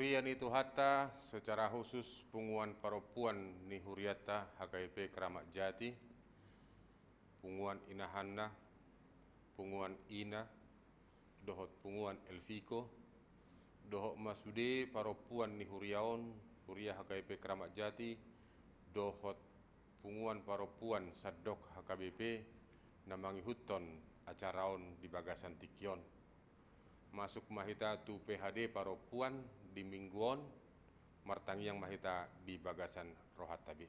huria ni Tuhata secara khusus punguan paropuan ni huriata HKIP Keramat Jati, punguan Inahanna, punguan Ina, dohot punguan Elviko, dohot masude paropuan ni huriaon, huria HKIP Keramat Jati, dohot punguan paropuan sadok HKBP, namangi huton acaraon di Bagasan Tikion. Masuk mahita tu PHD paropuan di mingguon, martangiang mahita di Bagasan Rohat tabi.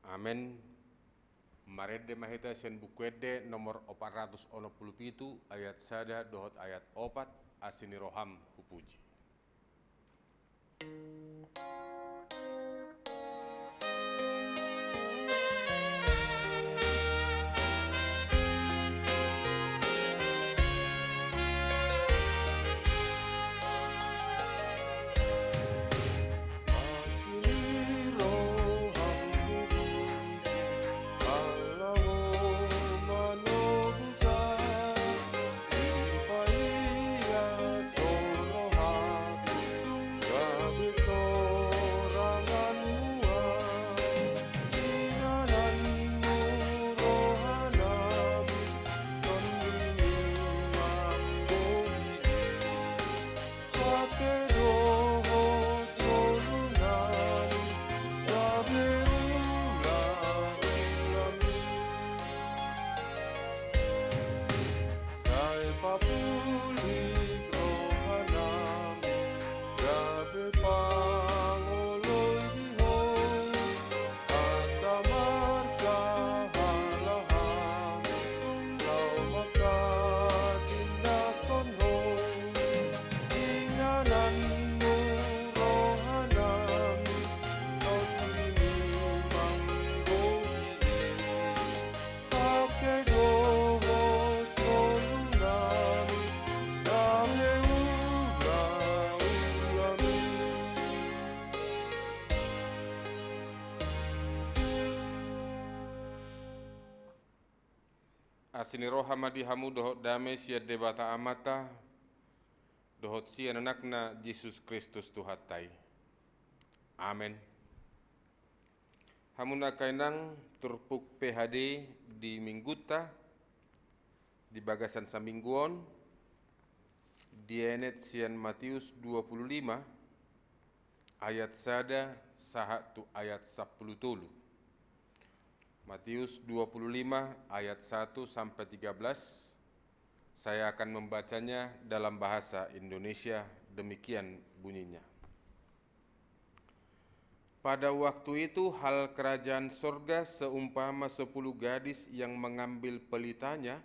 Amen. Marede mahita sen bukuede nomor 467 ayat sada dohot ayat 4 asini roham hupuji. Asini roha madihamu dohot dame sia debata amata dohot sia anakna Yesus Kristus Tuhatai. Amen. Hamuna kainang turpuk PHD di Mingguta di Bagasan Samingguon dienet sian Matius 25 ayat sada sahatu ayat 10. Matius 25 ayat 1 sampai 13. Saya akan membacanya dalam bahasa Indonesia, demikian bunyinya. Pada waktu itu hal kerajaan sorga seumpama 10 gadis yang mengambil pelitanya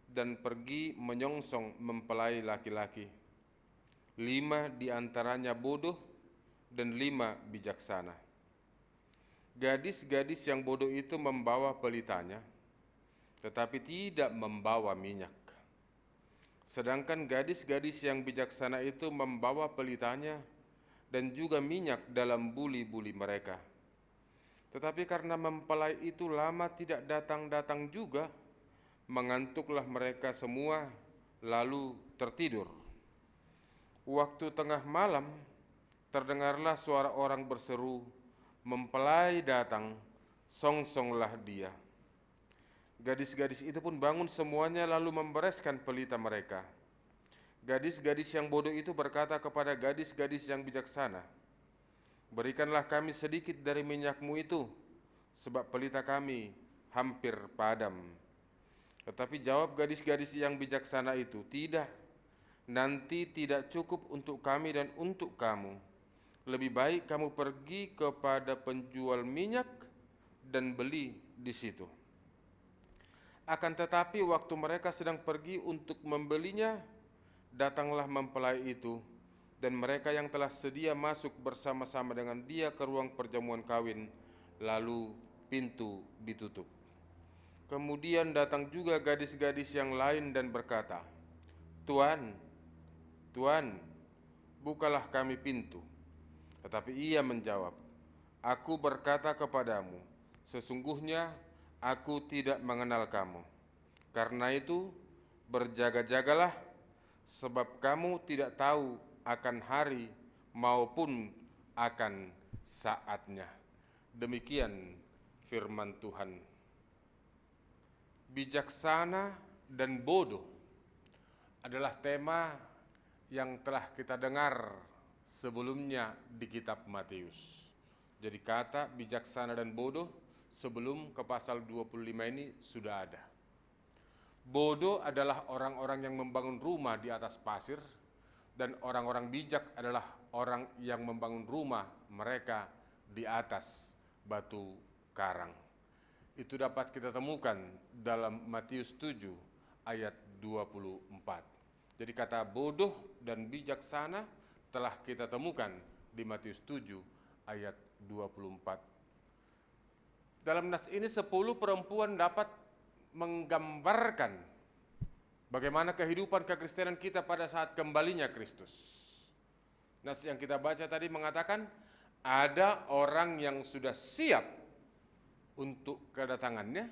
dan pergi menyongsong mempelai laki-laki. 5 di antaranya bodoh dan 5 bijaksana. Gadis-gadis yang bodoh itu membawa pelitanya, tetapi tidak membawa minyak. Sedangkan gadis-gadis yang bijaksana itu membawa pelitanya dan juga minyak dalam buli-buli mereka. Tetapi karena mempelai itu lama tidak datang-datang juga, mengantuklah mereka semua lalu tertidur. Waktu tengah malam terdengarlah suara orang berseru, "Mempelai datang, songsonglah dia." Gadis-gadis itu pun bangun semuanya lalu membereskan pelita mereka. Gadis-gadis yang bodoh itu berkata kepada gadis-gadis yang bijaksana, "Berikanlah kami sedikit dari minyakmu itu, sebab pelita kami hampir padam." Tetapi jawab gadis-gadis yang bijaksana itu, "Tidak, nanti tidak cukup untuk kami dan untuk kamu. Lebih baik kamu pergi kepada penjual minyak dan beli di situ." Akan tetapi waktu mereka sedang pergi untuk membelinya, datanglah mempelai itu, dan mereka yang telah sedia masuk bersama-sama dengan dia ke ruang perjamuan kawin, lalu pintu ditutup. Kemudian datang juga gadis-gadis yang lain dan berkata, "Tuan, Tuan, bukalah kami pintu." Tetapi ia menjawab, "Aku berkata kepadamu, sesungguhnya aku tidak mengenal kamu. Karena itu, Berjaga-jagalah, sebab kamu tidak tahu akan hari maupun akan saatnya. Demikian firman Tuhan. Bijaksana dan bodoh adalah tema yang telah kita dengar sebelumnya di kitab Matius. Jadi kata bijaksana dan bodoh sebelum ke pasal 25 ini sudah ada. Bodoh adalah orang-orang yang membangun rumah di atas pasir, dan orang-orang bijak adalah orang yang membangun rumah mereka di atas batu karang. Itu dapat kita temukan dalam Matius 7 ayat 24. Jadi kata bodoh dan bijaksana telah kita temukan di Matius 7 ayat 24. Dalam nats ini 10 perempuan dapat menggambarkan bagaimana kehidupan kekristenan kita pada saat kembalinya Kristus. Nats yang kita baca tadi mengatakan ada orang yang sudah siap untuk kedatangannya,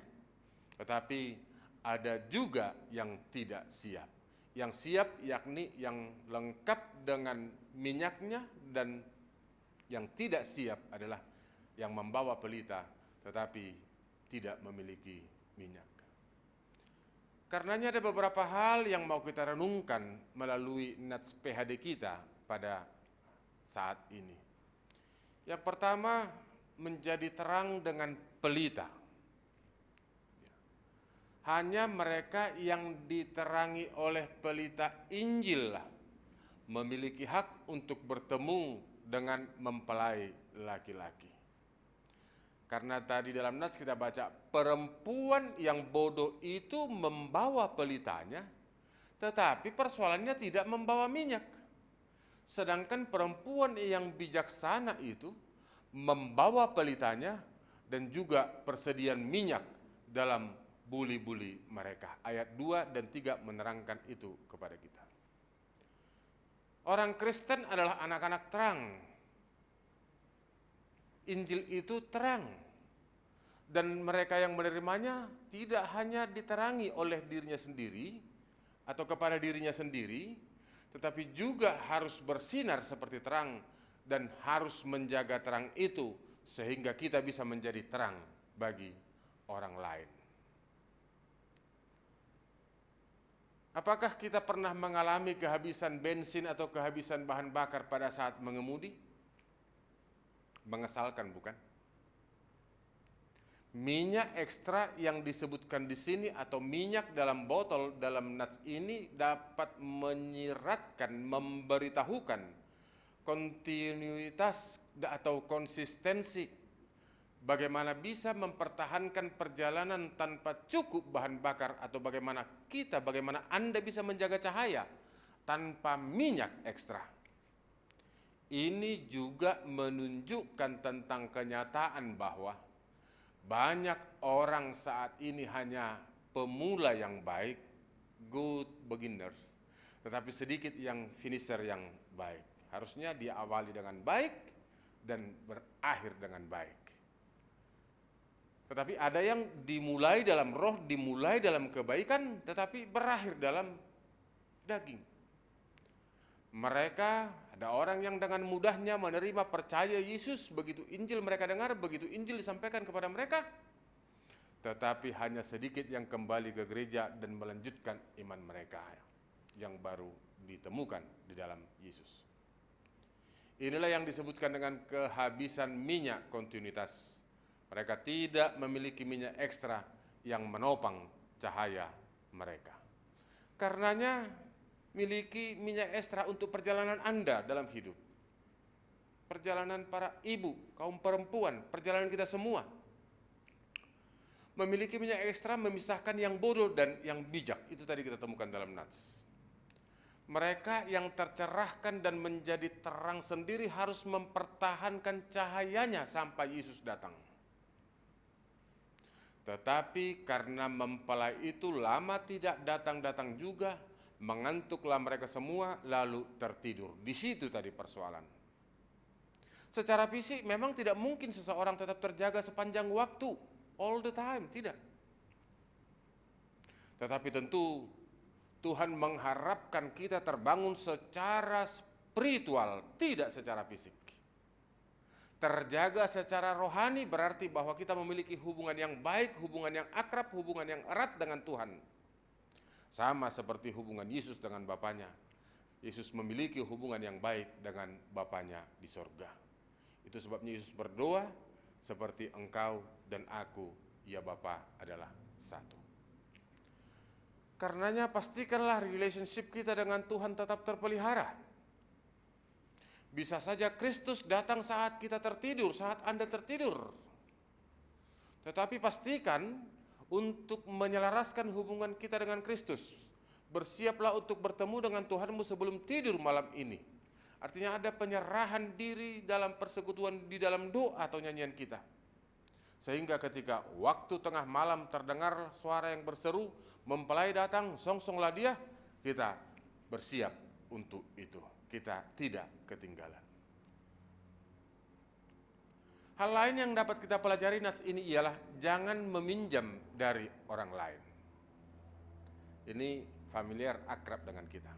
tetapi ada juga yang tidak siap. Yang siap yakni yang lengkap dengan minyaknya, dan yang tidak siap adalah yang membawa pelita tetapi tidak memiliki minyak. Karenanya ada beberapa hal yang mau kita renungkan melalui nats PHD kita pada saat ini. Yang pertama, menjadi terang dengan pelita. Hanya mereka yang diterangi oleh pelita Injil lah memiliki hak untuk bertemu dengan mempelai laki-laki. Karena tadi dalam nats kita baca perempuan yang bodoh itu membawa pelitanya, tetapi persoalannya tidak membawa minyak. Sedangkan perempuan yang bijaksana itu membawa pelitanya dan juga persediaan minyak dalam buli-buli mereka. Ayat 2 dan 3 menerangkan itu kepada kita. Orang Kristen adalah anak-anak terang. Injil itu terang, dan mereka yang menerimanya tidak hanya diterangi oleh dirinya sendiri atau kepada dirinya sendiri, tetapi juga harus bersinar seperti terang dan harus menjaga terang itu sehingga kita bisa menjadi terang bagi orang lain. Apakah kita pernah mengalami kehabisan bensin atau kehabisan bahan bakar pada saat mengemudi? Mengesalkan, bukan? Minyak ekstra yang disebutkan di sini atau minyak dalam botol dalam nats ini dapat menyiratkan, memberitahukan kontinuitas atau konsistensi. Bagaimana bisa mempertahankan perjalanan tanpa cukup bahan bakar, atau bagaimana Anda bisa menjaga cahaya tanpa minyak ekstra. Ini juga menunjukkan tentang kenyataan bahwa banyak orang saat ini hanya pemula yang baik, good beginners, tetapi sedikit yang finisher yang baik. Harusnya diawali dengan baik dan berakhir dengan baik. Tetapi ada yang dimulai dalam roh, dimulai dalam kebaikan, tetapi berakhir dalam daging. Mereka, ada orang yang dengan mudahnya menerima percaya Yesus, begitu Injil mereka dengar, begitu Injil disampaikan kepada mereka, tetapi hanya sedikit yang kembali ke gereja dan melanjutkan iman mereka yang baru ditemukan di dalam Yesus. Inilah yang disebutkan dengan kehabisan minyak kontinuitas. Mereka tidak memiliki minyak ekstra yang menopang cahaya mereka. Karenanya, miliki minyak ekstra untuk perjalanan Anda dalam hidup. Perjalanan para ibu, kaum perempuan, perjalanan kita semua. Memiliki minyak ekstra memisahkan yang bodoh dan yang bijak. Itu tadi kita temukan dalam nats. Mereka yang tercerahkan dan menjadi terang sendiri harus mempertahankan cahayanya sampai Yesus datang. Tetapi karena mempelai itu lama tidak datang-datang juga, mengantuklah mereka semua lalu tertidur. Di situ tadi persoalan. Secara fisik memang tidak mungkin seseorang tetap terjaga sepanjang waktu, all the time, tidak. Tetapi tentu Tuhan mengharapkan kita terbangun secara spiritual, tidak secara fisik. Terjaga secara rohani berarti bahwa kita memiliki hubungan yang baik, hubungan yang akrab, hubungan yang erat dengan Tuhan. Sama seperti hubungan Yesus dengan Bapanya. Yesus memiliki hubungan yang baik dengan Bapanya di sorga. Itu sebabnya Yesus berdoa, seperti engkau dan aku, ya Bapa, adalah satu. Karenanya pastikanlah relationship kita dengan Tuhan tetap terpelihara. Bisa saja Kristus datang saat kita tertidur, saat Anda tertidur. Tetapi pastikan untuk menyelaraskan hubungan kita dengan Kristus. Bersiaplah untuk bertemu dengan Tuhanmu sebelum tidur malam ini. Artinya ada penyerahan diri dalam persekutuan di dalam doa atau nyanyian kita. Sehingga ketika waktu tengah malam terdengar suara yang berseru, mempelai datang, songsonglah dia, kita bersiap untuk itu. Kita tidak ketinggalan. Hal lain yang dapat kita pelajari nats ini ialah jangan meminjam dari orang lain. Ini familiar, akrab dengan kita.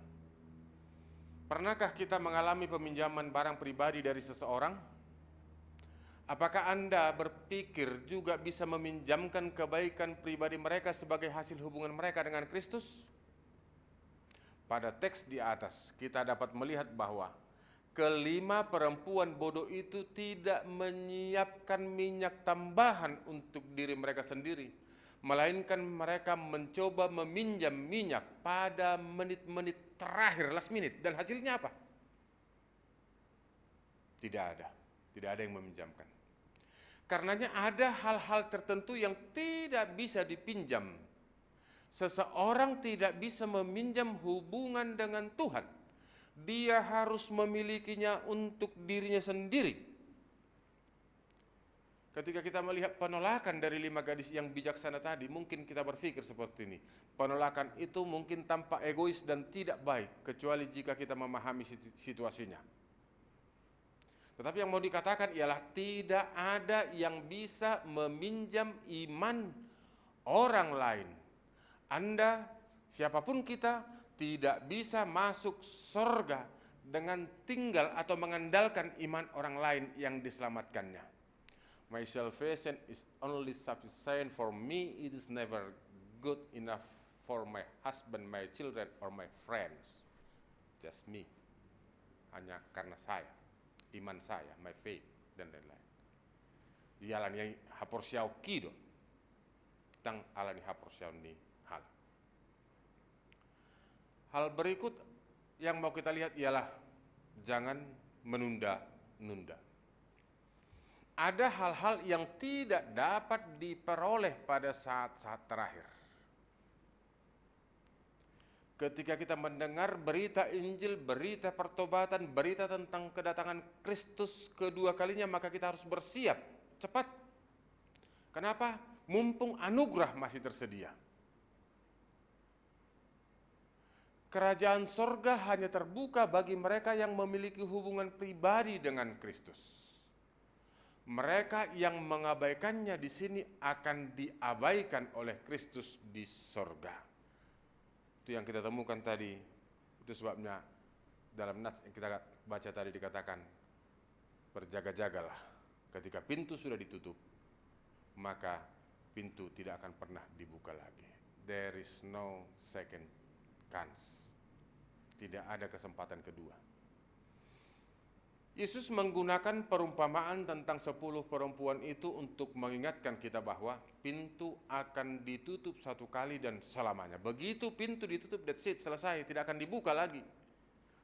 Pernahkah kita mengalami peminjaman barang pribadi dari seseorang? Apakah Anda berpikir juga bisa meminjamkan kebaikan pribadi mereka sebagai hasil hubungan mereka dengan Kristus? Pada teks di atas kita dapat melihat bahwa kelima perempuan bodoh itu tidak menyiapkan minyak tambahan untuk diri mereka sendiri, melainkan mereka mencoba meminjam minyak pada menit-menit terakhir, last minute. Dan hasilnya apa? Tidak ada yang meminjamkan. Karenanya ada hal-hal tertentu yang tidak bisa dipinjam. Seseorang tidak bisa meminjam hubungan dengan Tuhan. Dia harus memilikinya untuk dirinya sendiri. Ketika kita melihat penolakan dari 5 gadis yang bijaksana tadi, mungkin kita berpikir seperti ini. Penolakan itu mungkin tampak egois dan tidak baik, kecuali jika kita memahami situasinya. Tetapi yang mau dikatakan ialah tidak ada yang bisa meminjam iman orang lain. Anda, siapapun kita, tidak bisa masuk surga dengan tinggal atau mengandalkan iman orang lain yang diselamatkannya. My salvation is only sufficient for me, it is never good enough for my husband, my children, or my friends. Just me. Hanya karena saya, iman saya, my faith, dan lain-lain. Jalan yang haporsiau kido, tang alani haporsiau ni. Hal berikut yang mau kita lihat ialah jangan menunda-nunda. Ada hal-hal yang tidak dapat diperoleh pada saat-saat terakhir. Ketika kita mendengar berita Injil, berita pertobatan, berita tentang kedatangan Kristus kedua kalinya, maka kita harus bersiap cepat. Kenapa? Mumpung anugerah masih tersedia. Kerajaan sorga hanya terbuka bagi mereka yang memiliki hubungan pribadi dengan Kristus. Mereka yang mengabaikannya di sini akan diabaikan oleh Kristus di sorga. Itu yang kita temukan tadi. Itu sebabnya dalam nats yang kita baca tadi dikatakan, berjaga-jagalah. Ketika pintu sudah ditutup, maka pintu tidak akan pernah dibuka lagi. There is no second chance. Tidak ada kesempatan kedua. Yesus menggunakan perumpamaan tentang 10 perempuan itu untuk mengingatkan kita bahwa pintu akan ditutup satu kali dan selamanya. Begitu pintu ditutup, that's it, selesai, tidak akan dibuka lagi.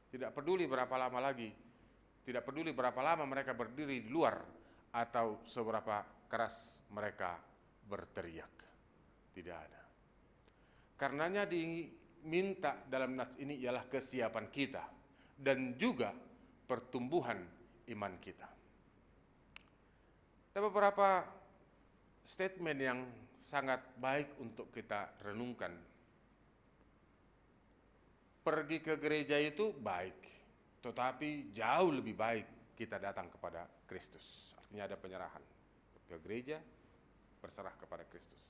Tidak peduli berapa lama lagi. Tidak peduli berapa lama mereka berdiri di luar atau seberapa keras mereka berteriak. Tidak ada. Karenanya minta dalam nats ini ialah kesiapan kita dan juga pertumbuhan iman kita. Ada beberapa statement yang sangat baik untuk kita renungkan. Pergi ke gereja itu baik, tetapi jauh lebih baik kita datang kepada Kristus. Artinya ada penyerahan. Ke gereja, berserah kepada Kristus.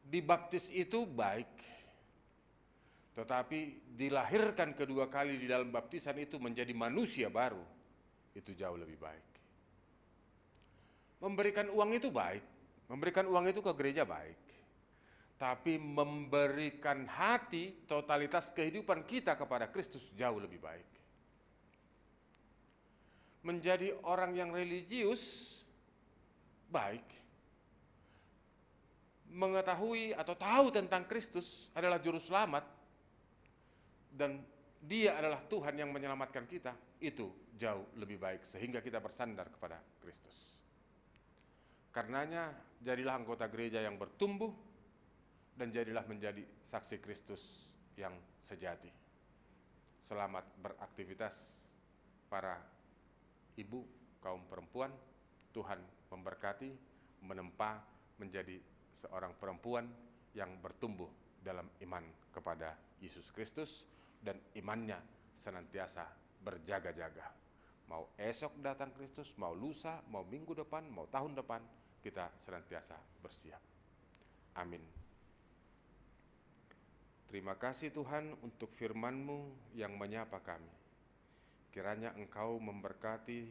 Dibaptis itu baik, Tetapi dilahirkan kedua kali di dalam baptisan itu menjadi manusia baru, itu jauh lebih baik. Memberikan uang itu baik, memberikan uang itu ke gereja baik. Tapi memberikan hati, totalitas kehidupan kita kepada Kristus jauh lebih baik. Menjadi orang yang religius baik. Mengetahui atau tahu tentang Kristus adalah juru selamat dan Dia adalah Tuhan yang menyelamatkan kita, itu jauh lebih baik sehingga kita bersandar kepada Kristus. Karenanya jadilah anggota gereja yang bertumbuh dan jadilah menjadi saksi Kristus yang sejati. Selamat beraktivitas para ibu, kaum perempuan. Tuhan memberkati, menempa menjadi seorang perempuan yang bertumbuh dalam iman kepada Yesus Kristus dan imannya senantiasa berjaga-jaga. Mau esok datang Kristus, mau lusa, mau minggu depan, mau tahun depan, kita senantiasa bersiap. Amin. Terima kasih Tuhan untuk firman-Mu yang menyapa kami. Kiranya Engkau memberkati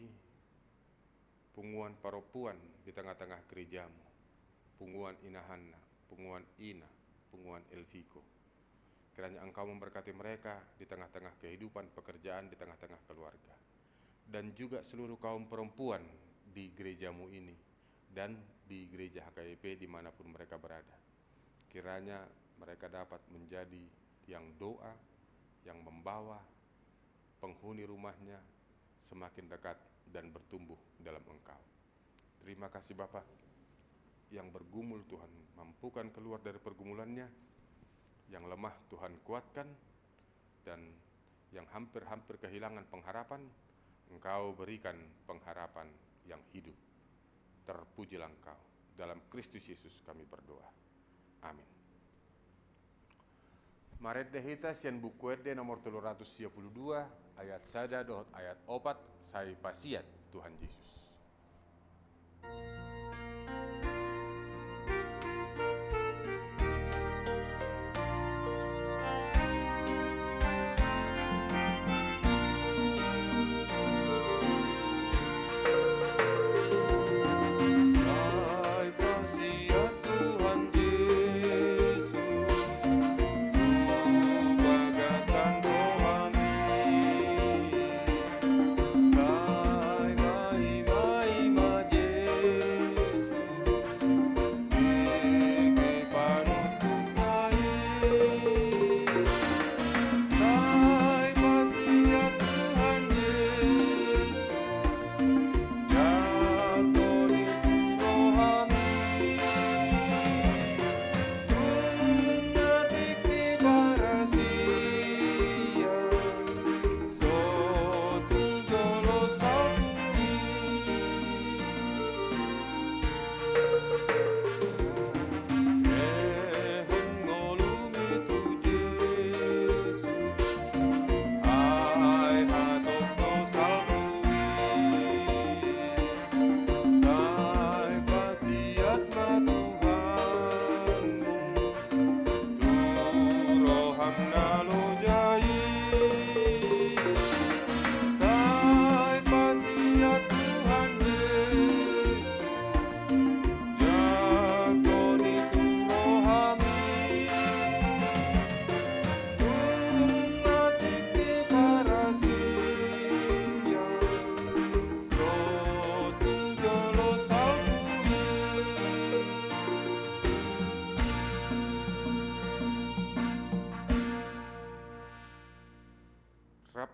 punguan perempuan di tengah-tengah gereja-Mu, punguan Inahanna, punguan Ina, punguan Elviko. Kiranya Engkau memberkati mereka di tengah-tengah kehidupan pekerjaan, di tengah-tengah keluarga. Dan juga seluruh kaum perempuan di gereja-Mu ini dan di gereja HKIP dimanapun mereka berada. Kiranya mereka dapat menjadi tiang doa yang membawa penghuni rumahnya semakin dekat dan bertumbuh dalam Engkau. Terima kasih Bapa. Yang bergumul Tuhan mampukan keluar dari pergumulannya, yang lemah Tuhan kuatkan, dan yang hampir-hampir kehilangan pengharapan, Engkau berikan pengharapan yang hidup. Terpujilah Engkau. Dalam Kristus Yesus kami berdoa. Amin. Maret dehita sian buku ede nomor 322 ayat sada dohot ayat 4 sai pasiat Tuhan Yesus.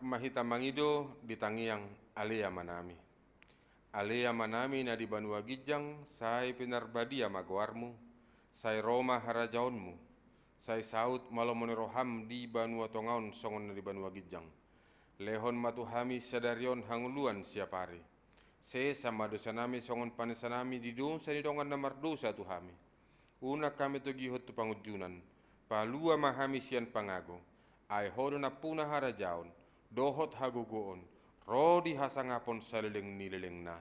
Mahita mangido di tangiang alea manami. Alea manami na di Banua Gijang, sai pinarbadia magoarmu, sai Roma harajaonmu, sai saut malomone roham di Banua Tongaon songon na di Banua Gijang. Lehon matuhami sadarion hanguluan siapari. Se sama dosa nami songon panesanami di dosa ni dongan namar dosa tuhami. Una kami to gihot tu pangujunan, palua mahami sian pangago, ai hodo na puna harajaon, dohot hagugoon, rodi hasangapon salileng nilileng na.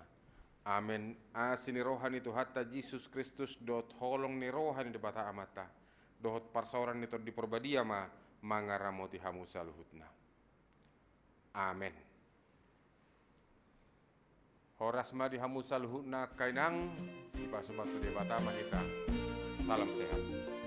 Amen. Asini rohani tu hatta Yesus Kristus dot holong ni rohani di bata amata. Dohot parsauran nito di perbadia ma mangaramoti hamusal hutna. Amen. Horas madi hamusal hutna kainang, ipasu-pasu debatama kita. Salam sehat.